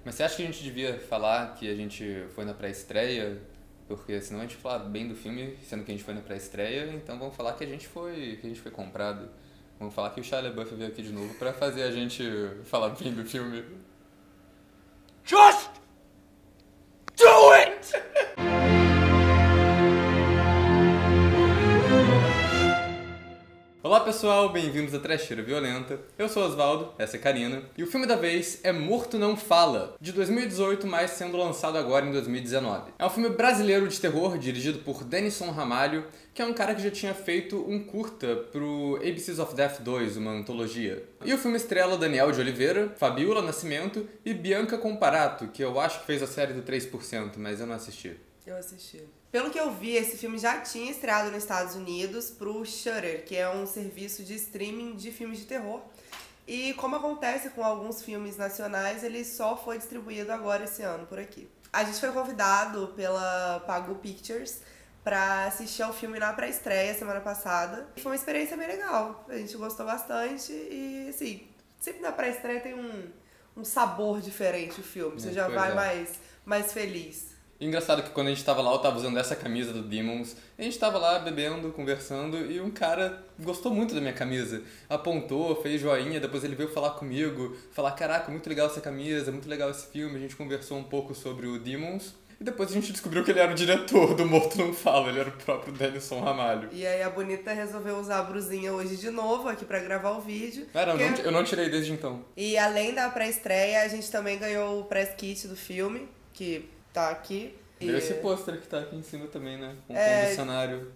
Mas você acha que a gente devia falar que a gente foi na pré-estreia? Porque senão a gente fala bem do filme, sendo que a gente foi na pré-estreia, então vamos falar que a gente foi comprado. Vamos falar que o Shia LaBeouf veio aqui de novo pra fazer a gente falar bem do filme. Just do it! Olá pessoal, bem-vindos a Trecheira Violenta. Eu sou Osvaldo, essa é Karina, e o filme da vez é Morto Não Fala, de 2018, mas sendo lançado agora em 2019. É um filme brasileiro de terror, dirigido por Denison Ramalho, que é um cara que já tinha feito um curta pro ABCs of Death 2, uma antologia. E o filme estrela Daniel de Oliveira, Fabiola Nascimento e Bianca Comparato, que eu acho que fez a série do 3%, mas eu não assisti. Eu assisti. Pelo que eu vi, esse filme já tinha estreado nos Estados Unidos pro Shudder, que é um serviço de streaming de filmes de terror. E como acontece com alguns filmes nacionais, ele só foi distribuído agora esse ano por aqui. A gente foi convidado pela Pagu Pictures pra assistir ao filme na pré-estreia semana passada. Foi uma experiência bem legal. A gente gostou bastante e, assim, sempre na pré-estreia tem um sabor diferente o filme. Você já vai mais feliz. Engraçado que quando a gente tava lá, eu tava usando essa camisa do Demons, a gente tava lá bebendo, conversando, e um cara gostou muito da minha camisa. Apontou, fez joinha, depois ele veio falar comigo, falar, caraca, muito legal essa camisa, muito legal esse filme. A gente conversou um pouco sobre o Demons, e depois a gente descobriu que ele era o diretor do Morto Não Fala, ele era o próprio Denison Ramalho. E aí a Bonita resolveu usar a brusinha hoje de novo aqui pra gravar o vídeo. Eu não tirei desde então. E além da pré-estreia, a gente também ganhou o press kit do filme, que tá aqui. Deu esse pôster que tá aqui em cima também, né? Com o dicionário.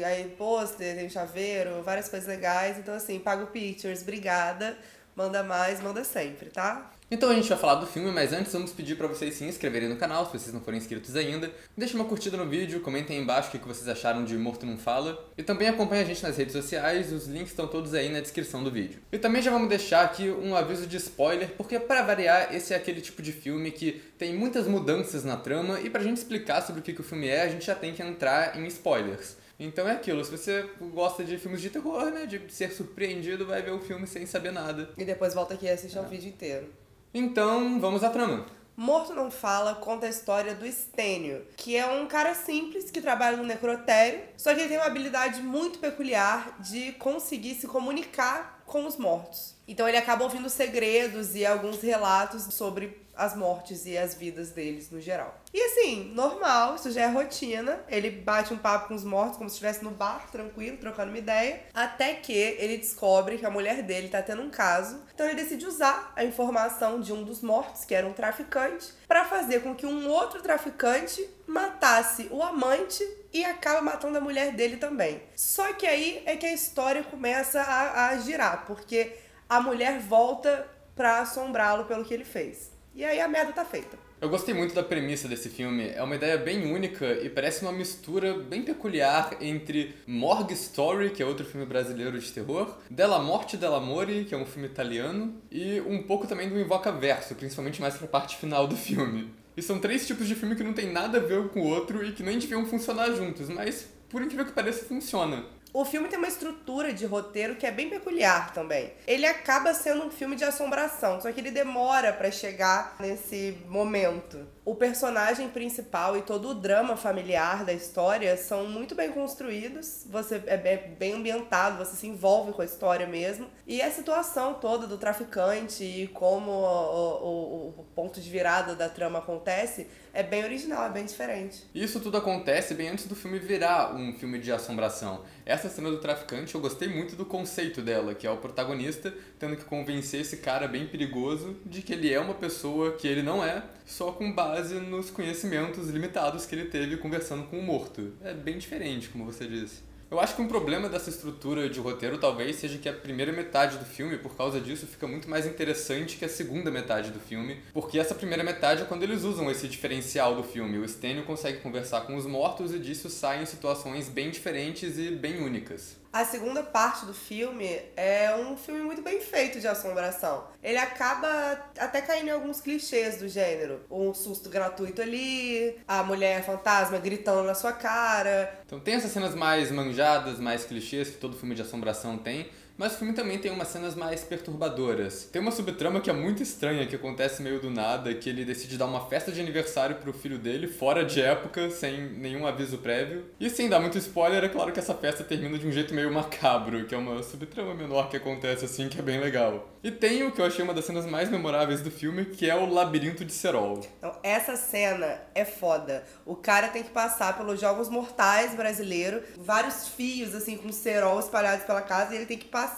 Aí pôster, tem chaveiro, várias coisas legais. Então assim, Pago Pictures, obrigada. Manda mais, manda sempre, tá? Então a gente vai falar do filme, mas antes vamos pedir pra vocês se inscreverem no canal, se vocês não forem inscritos ainda. Deixem uma curtida no vídeo, comentem aí embaixo o que vocês acharam de Morto Não Fala. E também acompanhem a gente nas redes sociais, os links estão todos aí na descrição do vídeo. E também já vamos deixar aqui um aviso de spoiler, porque pra variar, esse é aquele tipo de filme que tem muitas mudanças na trama, e pra gente explicar sobre o que o filme é, a gente já tem que entrar em spoilers. Então é aquilo, se você gosta de filmes de terror, né, de ser surpreendido, vai ver o filme sem saber nada. E depois volta aqui e assiste ao vídeo inteiro. Então, vamos à trama. Morto Não Fala conta a história do Estênio, que é um cara simples que trabalha no necrotério, só que ele tem uma habilidade muito peculiar de conseguir se comunicar com os mortos. Então ele acaba ouvindo segredos e alguns relatos sobre as mortes e as vidas deles no geral. E assim, normal, isso já é rotina. Ele bate um papo com os mortos como se estivesse no bar, tranquilo, trocando uma ideia. Até que ele descobre que a mulher dele tá tendo um caso. Então ele decide usar a informação de um dos mortos, que era um traficante, pra fazer com que um outro traficante matasse o amante e acaba matando a mulher dele também. Só que aí é que a história começa a girar, porque a mulher volta pra assombrá-lo pelo que ele fez. E aí a merda tá feita. Eu gostei muito da premissa desse filme, é uma ideia bem única e parece uma mistura bem peculiar entre Morgue Story, que é outro filme brasileiro de terror, Della Morte Dell'Amore, que é um filme italiano, e um pouco também do Invocaverso, principalmente mais pra parte final do filme. E são três tipos de filme que não tem nada a ver um com o outro e que nem deviam funcionar juntos, mas por incrível que pareça funciona. O filme tem uma estrutura de roteiro que é bem peculiar também. Ele acaba sendo um filme de assombração, só que ele demora pra chegar nesse momento. O personagem principal e todo o drama familiar da história são muito bem construídos, você é bem ambientado, você se envolve com a história mesmo. E a situação toda do traficante e como o ponto de virada da trama acontece é bem original, é bem diferente. Isso tudo acontece bem antes do filme virar um filme de assombração. Essa cena do traficante, eu gostei muito do conceito dela, que é o protagonista tendo que convencer esse cara bem perigoso de que ele é uma pessoa que ele não é, só com base nos conhecimentos limitados que ele teve conversando com o morto. É bem diferente, como você disse. Eu acho que um problema dessa estrutura de roteiro talvez seja que a primeira metade do filme, por causa disso, fica muito mais interessante que a segunda metade do filme, porque essa primeira metade é quando eles usam esse diferencial do filme. O Estênio consegue conversar com os mortos e disso saem situações bem diferentes e bem únicas. A segunda parte do filme é um filme muito bem feito de assombração. Ele acaba até caindo em alguns clichês do gênero. Um susto gratuito ali, a mulher fantasma gritando na sua cara. Então tem essas cenas mais manjadas, mais clichês que todo filme de assombração tem, Mas o filme também tem umas cenas mais perturbadoras. Tem uma subtrama que é muito estranha, que acontece meio do nada, que ele decide dar uma festa de aniversário pro filho dele, fora de época, sem nenhum aviso prévio. E sem dar muito spoiler, é claro que essa festa termina de um jeito meio macabro, que é uma subtrama menor que acontece assim, que é bem legal. E tem o que eu achei uma das cenas mais memoráveis do filme, que é o Labirinto de Serol. Então, essa cena é foda. O cara tem que passar pelos Jogos Mortais brasileiro, vários fios, assim, com cerol espalhados pela casa, e ele tem que passar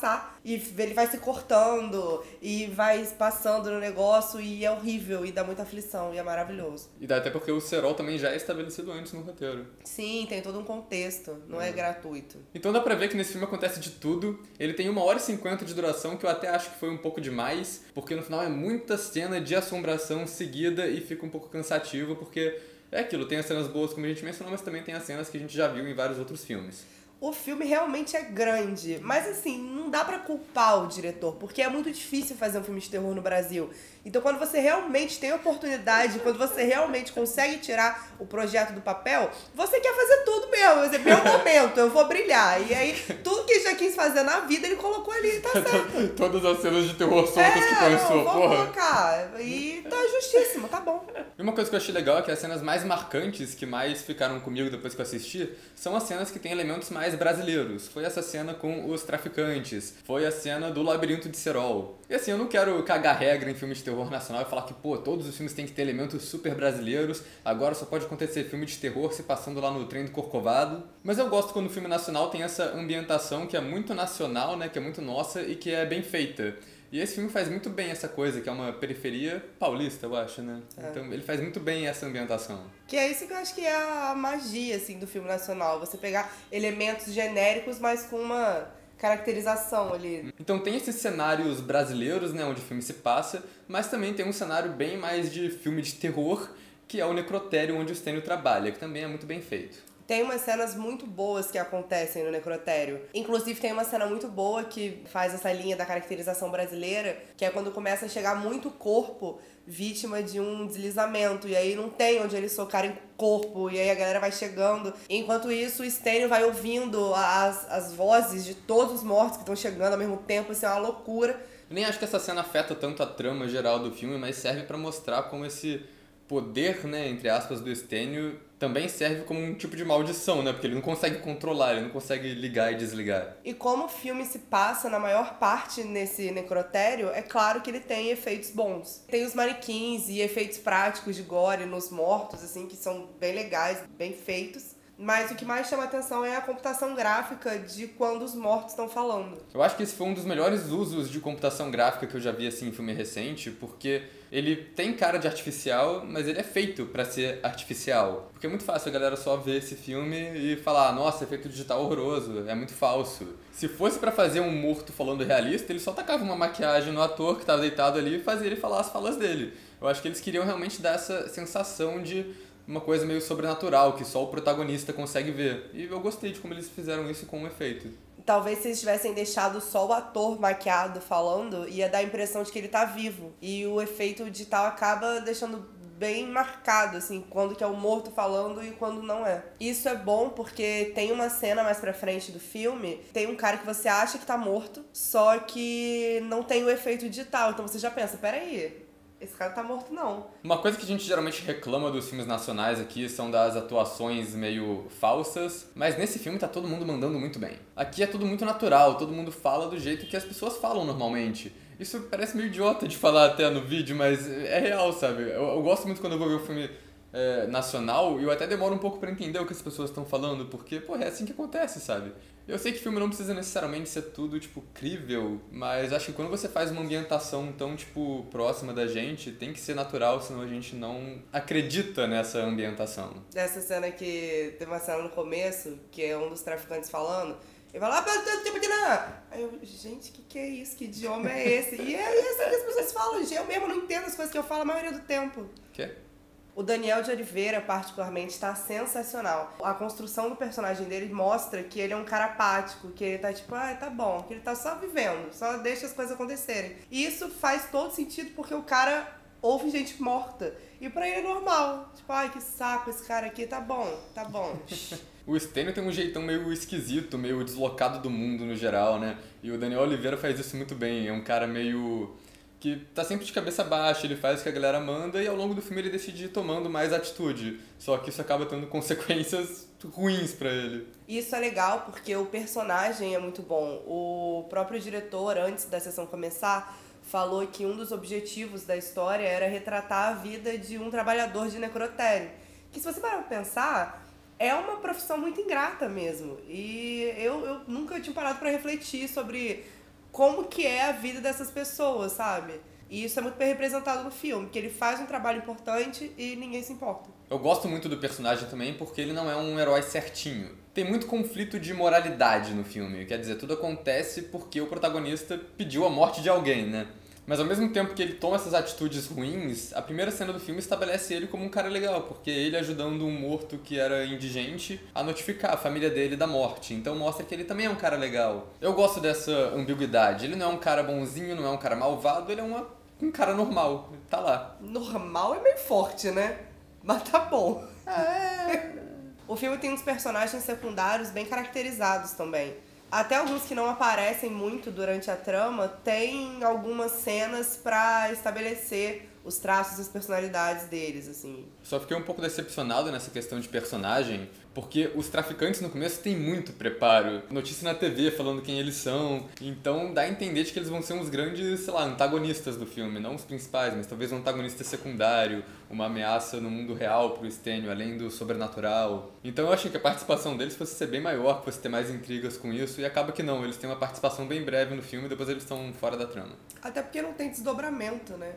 e ele vai se cortando e vai passando no negócio e é horrível e dá muita aflição e é maravilhoso. E dá até porque o cerol também já é estabelecido antes no roteiro. Sim, tem todo um contexto, não é gratuito. Então dá pra ver que nesse filme acontece de tudo. Ele tem 1h50 de duração, que eu até acho que foi um pouco demais, porque no final é muita cena de assombração seguida e fica um pouco cansativo, porque é aquilo, tem as cenas boas como a gente mencionou, mas também tem as cenas que a gente já viu em vários outros filmes. O filme realmente é grande, mas assim, não dá pra culpar o diretor, porque é muito difícil fazer um filme de terror no Brasil. Então quando você realmente tem oportunidade, quando você realmente consegue tirar o projeto do papel, você quer fazer tudo mesmo, é meu momento, eu vou brilhar. E aí, tudo que ele já quis fazer na vida, ele colocou ali, tá certo. Todas as cenas de terror soltas que pensou, vou porra. colocar. E tá justíssimo, tá bom. E uma coisa que eu achei legal é que as cenas mais marcantes, que mais ficaram comigo depois que eu assisti, são as cenas que têm elementos mais brasileiros. Foi essa cena com os traficantes, foi a cena do Labirinto de Serol. E assim, eu não quero cagar regra em filmes de terror nacional e falar que, pô, todos os filmes têm que ter elementos super brasileiros, agora só pode acontecer filme de terror se passando lá no trem do Corcovado. Mas eu gosto quando o filme nacional tem essa ambientação que é muito nacional, né, que é muito nossa e que é bem feita. E esse filme faz muito bem essa coisa, que é uma periferia paulista, eu acho, né? Então ele faz muito bem essa ambientação. Que é isso que eu acho que é a magia, assim, do filme nacional. Você pegar elementos genéricos, mas com uma caracterização ali. Então tem esses cenários brasileiros, né, onde o filme se passa, mas também tem um cenário bem mais de filme de terror, que é o necrotério onde o Stênio trabalha, que também é muito bem feito. Tem umas cenas muito boas que acontecem no necrotério. Inclusive, tem uma cena muito boa que faz essa linha da caracterização brasileira, que é quando começa a chegar muito corpo vítima de um deslizamento. E aí não tem onde eles socarem corpo. E aí a galera vai chegando. Enquanto isso, o Stênio vai ouvindo as vozes de todos os mortos que estão chegando ao mesmo tempo. Isso é uma loucura. Eu nem acho que essa cena afeta tanto a trama geral do filme, mas serve pra mostrar como esse poder, né, entre aspas, do Stênio também serve como um tipo de maldição, né? Porque ele não consegue controlar, ele não consegue ligar e desligar. E como o filme se passa na maior parte nesse necrotério, é claro que ele tem efeitos bons. Tem os manequins e efeitos práticos de gore nos mortos, assim, que são bem legais, bem feitos. Mas o que mais chama atenção é a computação gráfica de quando os mortos estão falando. Eu acho que esse foi um dos melhores usos de computação gráfica que eu já vi assim em filme recente, porque ele tem cara de artificial, mas ele é feito pra ser artificial. Porque é muito fácil a galera só ver esse filme e falar, nossa, efeito digital horroroso, é muito falso. Se fosse pra fazer um morto falando realista, ele só tacava uma maquiagem no ator que tava deitado ali e fazia ele falar as falas dele. Eu acho que eles queriam realmente dar essa sensação de uma coisa meio sobrenatural, que só o protagonista consegue ver. E eu gostei de como eles fizeram isso com um efeito. Talvez se eles tivessem deixado só o ator maquiado falando, ia dar a impressão de que ele tá vivo. E o efeito digital acaba deixando bem marcado, assim, quando que é o morto falando e quando não é. Isso é bom porque tem uma cena mais pra frente do filme, tem um cara que você acha que tá morto, só que não tem o efeito digital. Então você já pensa, peraí, esse cara tá morto não. Uma coisa que a gente geralmente reclama dos filmes nacionais aqui são das atuações meio falsas, mas nesse filme tá todo mundo mandando muito bem. Aqui é tudo muito natural, todo mundo fala do jeito que as pessoas falam normalmente. Isso parece meio idiota de falar até no vídeo, mas é real, sabe? Eu gosto muito quando eu vou ver o filme nacional e eu até demoro um pouco pra entender o que as pessoas estão falando, porque, pô, é assim que acontece, sabe? Eu sei que filme não precisa necessariamente ser tudo, tipo, crível, mas acho que quando você faz uma ambientação tão, tipo, próxima da gente, tem que ser natural, senão a gente não acredita nessa ambientação. Dessa cena que tem uma cena no começo, que é um dos traficantes falando, ele fala, aí eu, gente, que é isso? Que idioma é esse? E é isso que as pessoas falam, eu mesmo não entendo as coisas que eu falo a maioria do tempo. Quê? O Daniel de Oliveira, particularmente, tá sensacional. A construção do personagem dele mostra que ele é um cara apático, que ele tá tipo, tá bom, que ele tá só vivendo, só deixa as coisas acontecerem. E isso faz todo sentido porque o cara houve gente morta. E pra ele é normal. Tipo, ai, que saco esse cara aqui, tá bom, tá bom. O Stênio tem um jeitão meio esquisito, meio deslocado do mundo no geral, né? E o Daniel Oliveira faz isso muito bem. É um cara meio... que tá sempre de cabeça baixa, ele faz o que a galera manda e ao longo do filme ele decide ir tomando mais atitude. Só que isso acaba tendo consequências ruins pra ele. Isso é legal porque o personagem é muito bom. O próprio diretor, antes da sessão começar, falou que um dos objetivos da história era retratar a vida de um trabalhador de necrotério. Que se você parar pra pensar, é uma profissão muito ingrata mesmo. E eu nunca tinha parado pra refletir sobre como que é a vida dessas pessoas, sabe? E isso é muito bem representado no filme, que ele faz um trabalho importante e ninguém se importa. Eu gosto muito do personagem também porque ele não é um herói certinho. Tem muito conflito de moralidade no filme, quer dizer, tudo acontece porque o protagonista pediu a morte de alguém, né? Mas ao mesmo tempo que ele toma essas atitudes ruins, a primeira cena do filme estabelece ele como um cara legal, porque ele ajudando um morto que era indigente a notificar a família dele da morte. Então mostra que ele também é um cara legal. Eu gosto dessa ambiguidade. Ele não é um cara bonzinho, não é um cara malvado, ele é um cara normal. Tá lá. Normal é meio forte, né? Mas tá bom. O filme tem uns personagens secundários bem caracterizados também. Até alguns que não aparecem muito durante a trama, tem algumas cenas pra estabelecer os traços e as personalidades deles, assim. Só fiquei um pouco decepcionado nessa questão de personagem, porque os traficantes no começo têm muito preparo. Notícia na TV falando quem eles são. Então dá a entender de que eles vão ser uns grandes, sei lá, antagonistas do filme. Não os principais, mas talvez um antagonista secundário, uma ameaça no mundo real pro Stênio, além do sobrenatural. Então eu achei que a participação deles fosse ser bem maior, que fosse ter mais intrigas com isso, e acaba que não. Eles têm uma participação bem breve no filme e depois eles estão fora da trama. Até porque não tem desdobramento, né?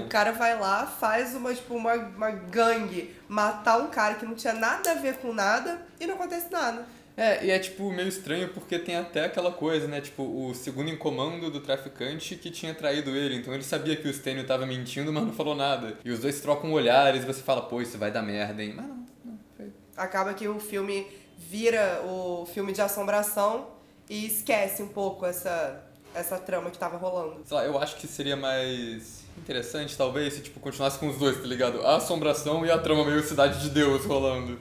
O cara vai lá, faz uma gangue, matar um cara que não tinha nada a ver com nada e não acontece nada. E é tipo meio estranho porque tem até aquela coisa, né? Tipo, o segundo em comando do traficante que tinha traído ele. Então ele sabia que o Stênio tava mentindo, mas não falou nada. E os dois trocam olhares e você fala, pô, isso vai dar merda, hein? Mas não foi. Acaba que o filme vira o filme de assombração e esquece um pouco essa trama que tava rolando. Sei lá, eu acho que seria mais interessante, talvez, se tipo, continuasse com os dois, tá ligado? A assombração e a trama meio Cidade de Deus rolando.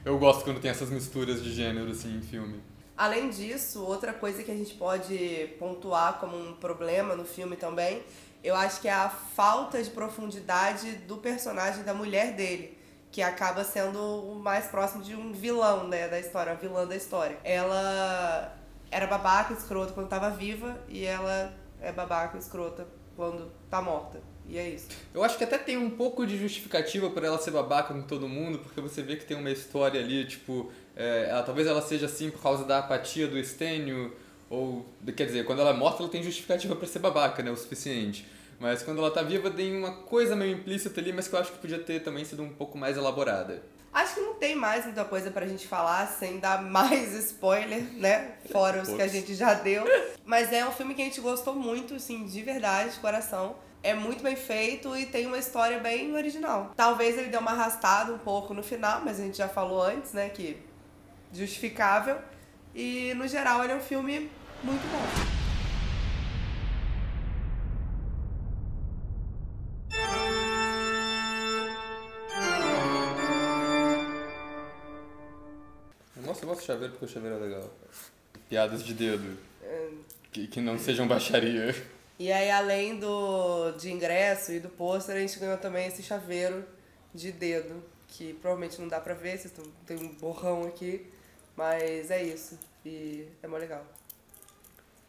Eu gosto quando tem essas misturas de gênero, assim, em filme. Além disso, outra coisa que a gente pode pontuar como um problema no filme também, eu acho que é a falta de profundidade do personagem da mulher dele, que acaba sendo o mais próximo de um vilão, né, da história, a vilã da história. Ela era babaca, escrota quando tava viva, e ela é babaca, escrota quando tá morta. E é isso. Eu acho que até tem um pouco de justificativa por ela ser babaca com todo mundo, porque você vê que tem uma história ali, tipo, talvez ela seja assim por causa da apatia do Stênio, ou, quer dizer, quando ela é morta ela tem justificativa pra ser babaca, né, o suficiente. Mas quando ela tá viva tem uma coisa meio implícita ali, mas que eu acho que podia ter também sido um pouco mais elaborada. Acho que não tem mais muita coisa pra gente falar sem dar mais spoiler, né? Fora os que a gente já deu. Mas é um filme que a gente gostou muito, assim, de verdade, de coração. É muito bem feito e tem uma história bem original. Talvez ele dê uma arrastada um pouco no final, mas a gente já falou antes, né? Que justificável. E, no geral, ele é um filme muito bom. Eu gosto de chaveiro porque o chaveiro é legal. Piadas de dedo. Que não sejam baixaria. E aí, além de ingresso e do pôster, a gente ganhou também esse chaveiro de dedo, que provavelmente não dá pra ver, vocês tem um borrão aqui, mas é isso. E é mó legal.